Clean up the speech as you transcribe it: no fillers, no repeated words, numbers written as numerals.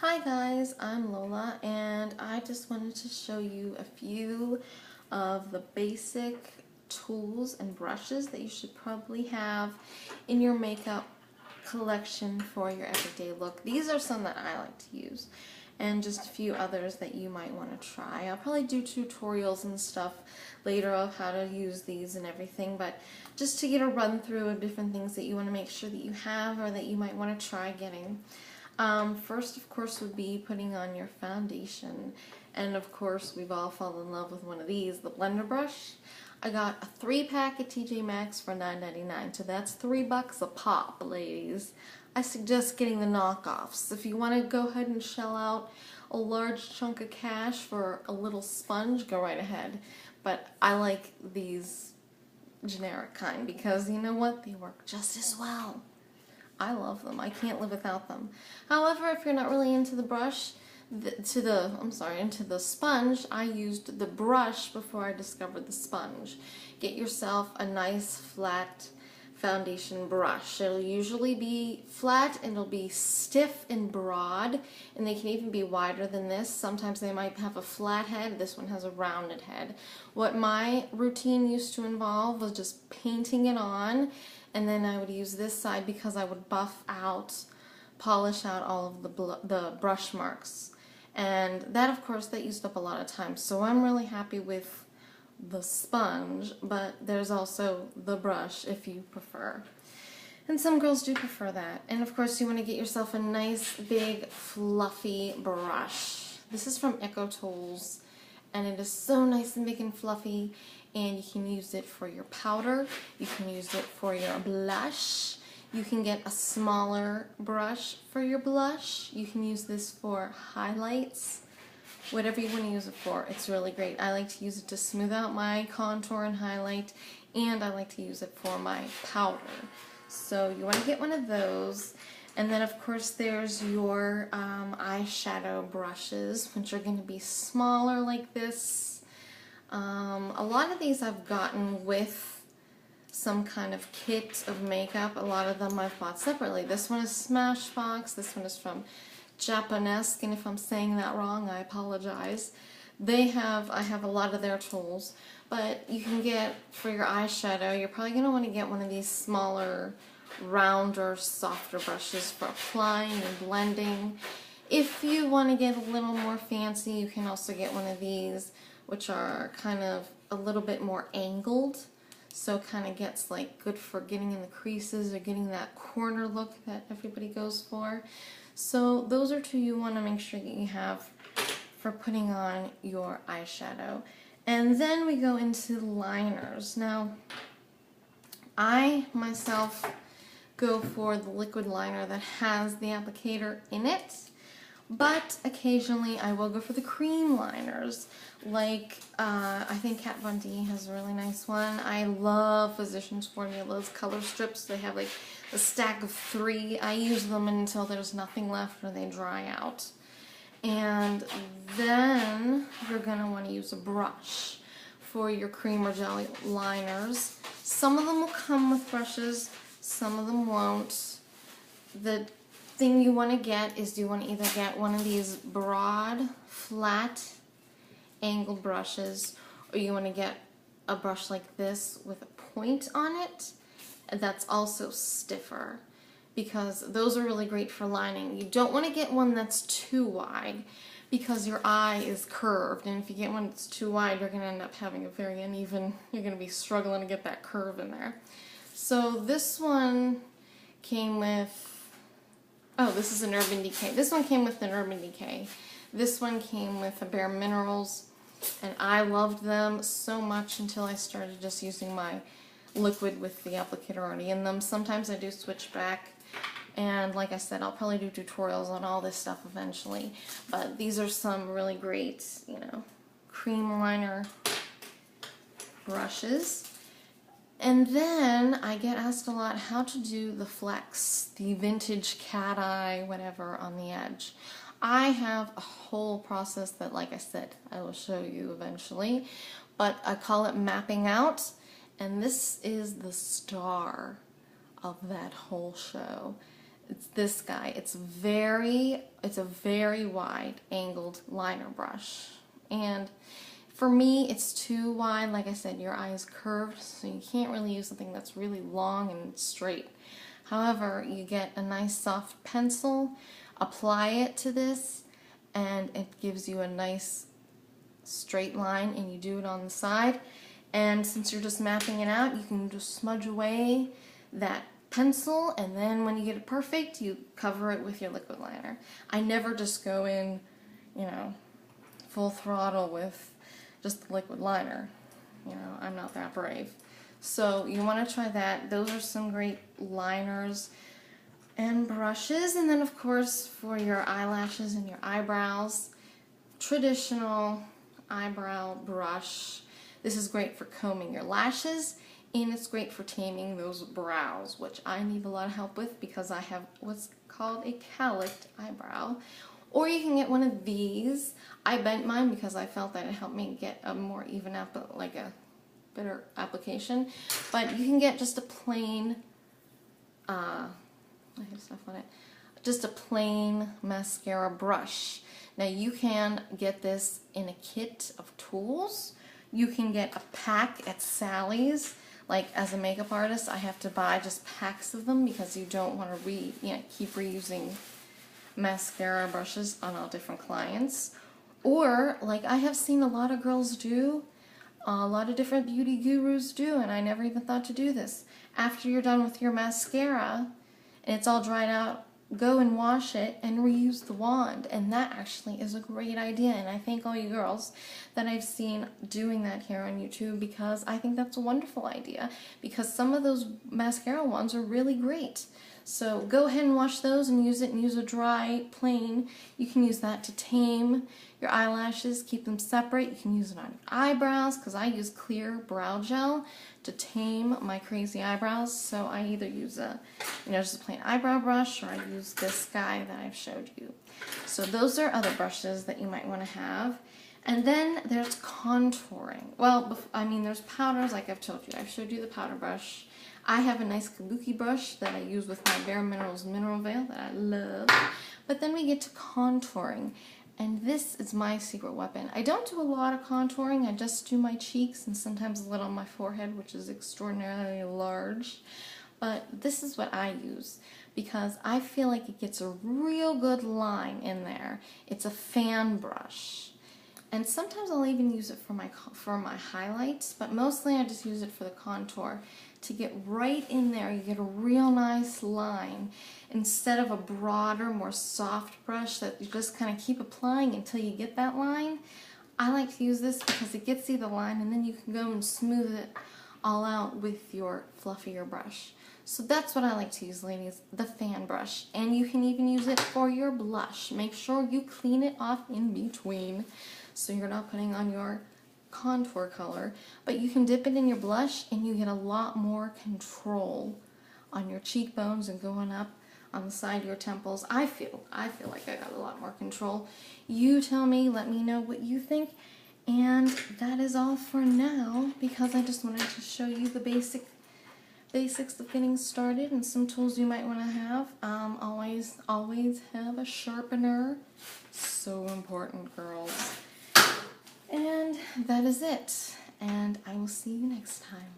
Hi guys, I'm Lola and I just wanted to show you a few of the basic tools and brushes that you should probably have in your makeup collection for your everyday look. These are some that I like to use and just a few others that you might want to try. I'll probably do tutorials and stuff later of how to use these and everything, but just to get a run through of different things that you want to make sure that you have or that you might want to try getting. First, of course, would be putting on your foundation. And of course, we've all fallen in love with one of these, the blender brush. I got a 3-pack at TJ Maxx for $9.99, so that's $3 a pop, ladies. I suggest getting the knockoffs. If you want to go ahead and shell out a large chunk of cash for a little sponge, go right ahead. But I like these generic kind because you know what? They work just as well. I love them. I can't live without them. However, if you're not really into the brush, into the sponge, I used the brush before I discovered the sponge. Get yourself a nice flat foundation brush. It'll usually be flat and it'll be stiff and broad, and they can even be wider than this. Sometimes they might have a flat head. This one has a rounded head. What my routine used to involve was just painting it on, and then I would use this side because I would buff out, polish out all of the brush marks. And that, of course, that used up a lot of time. So I'm really happy with the sponge, but there's also the brush if you prefer. And some girls do prefer that. And of course you want to get yourself a nice big fluffy brush. This is from Eco Tools and it is so nice and big and fluffy, and you can use it for your powder, you can use it for your blush, you can get a smaller brush for your blush, you can use this for highlights. Whatever you want to use it for, it's really great. I like to use it to smooth out my contour and highlight, and I like to use it for my powder. So you want to get one of those. And then of course there's your eyeshadow brushes, which are going to be smaller like this. A lot of these I've gotten with some kind of kit of makeup. A lot of them I've bought separately. This one is Smashbox, this one is from Japonesque, and if I'm saying that wrong, I apologize. I have a lot of their tools, but you can get, for your eyeshadow, you're probably going to want to get one of these smaller, rounder, softer brushes for applying and blending. If you want to get a little more fancy, you can also get one of these, which are kind of a little bit more angled, so it kind of gets like good for getting in the creases or getting that corner look that everybody goes for. So those are two you want to make sure that you have for putting on your eyeshadow. And then we go into liners. Now, I myself go for the liquid liner that has the applicator in it, but occasionally I will go for the cream liners. Like, I think Kat Von D has a really nice one. I love Physicians Formula's color strips. They have like a stack of 3. I use them until there's nothing left or they dry out. And then you're going to want to use a brush for your cream or jelly liners. Some of them will come with brushes, some of them won't. The thing you want to get is you want to either get one of these broad, flat, angled brushes, or you want to get a brush like this with a point on it that's also stiffer, because those are really great for lining. You don't want to get one that's too wide because your eye is curved, and if you get one that's too wide, you're going to end up having a very uneven, you're going to be struggling to get that curve in there. So this one came with, oh, this is an Urban Decay. This one came with an Urban Decay. This one came with a Bare Minerals, and I loved them so much until I started just using my liquid with the applicator already in them. Sometimes I do switch back, and like I said, I'll probably do tutorials on all this stuff eventually, but these are some really great, you know, cream liner brushes. And then I get asked a lot how to do the flex, the vintage cat eye, whatever, on the edge. I have a whole process that, like I said, I will show you eventually, but I call it mapping out, and this is the star of that whole show. It's this guy. It's a very wide angled liner brush. And for me, it's too wide. Like I said, your eye is curved, so you can't really use something that's really long and straight. However, you get a nice soft pencil, apply it to this, and it gives you a nice straight line, and you do it on the side. And since you're just mapping it out, you can just smudge away that pencil, and then when you get it perfect, you cover it with your liquid liner. I never just go in, you know, full throttle with just the liquid liner. You know, I'm not that brave. So you want to try that. Those are some great liners and brushes. And then of course for your eyelashes and your eyebrows, traditional eyebrow brush. This is great for combing your lashes, and it's great for taming those brows, which I need a lot of help with because I have what's called a cowlicked eyebrow. Or you can get one of these. I bent mine because I felt that it helped me get a more even up, like a better application. But you can get just a plain, I have stuff on it, just a plain mascara brush. Now you can get this in a kit of tools. You can get a pack at Sally's. Like as a makeup artist, I have to buy just packs of them because you don't want to keep reusing mascara brushes on all different clients. Or like I have seen a lot of girls do, a lot of different beauty gurus do, and I never even thought to do this. After you're done with your mascara and it's all dried out, go and wash it and reuse the wand. And that actually is a great idea, and I thank all you girls that I've seen doing that here on YouTube, because I think that's a wonderful idea, because some of those mascara wands are really great. So go ahead and wash those and use it, and use a dry, plain. You can use that to tame your eyelashes, keep them separate. You can use it on your eyebrows, because I use clear brow gel to tame my crazy eyebrows. So I either use just a plain eyebrow brush, or I use this guy that I've showed you. So those are other brushes that you might want to have. And then there's contouring. Well, there's powders, like I've told you. I've showed you the powder brush. I have a nice kabuki brush that I use with my Bare Minerals Mineral Veil that I love. But then we get to contouring. And this is my secret weapon. I don't do a lot of contouring. I just do my cheeks and sometimes a little on my forehead, which is extraordinarily large. But this is what I use because I feel like it gets a real good line in there. It's a fan brush. And sometimes I'll even use it for my highlights, but mostly I just use it for the contour. To get right in there, you get a real nice line instead of a broader, more soft brush that you just kind of keep applying until you get that line. I like to use this because it gets you the line, and then you can go and smooth it all out with your fluffier brush. So that's what I like to use, ladies, the fan brush. And you can even use it for your blush. Make sure you clean it off in between so you're not putting on your contour color, but you can dip it in your blush and you get a lot more control on your cheekbones and going up on the side of your temples. I feel like I got a lot more control. You tell me, let me know what you think. And that is all for now, because I just wanted to show you the basics of getting started and some tools you might want to have. Always have a sharpener. So important, girls. And that is it. And I will see you next time.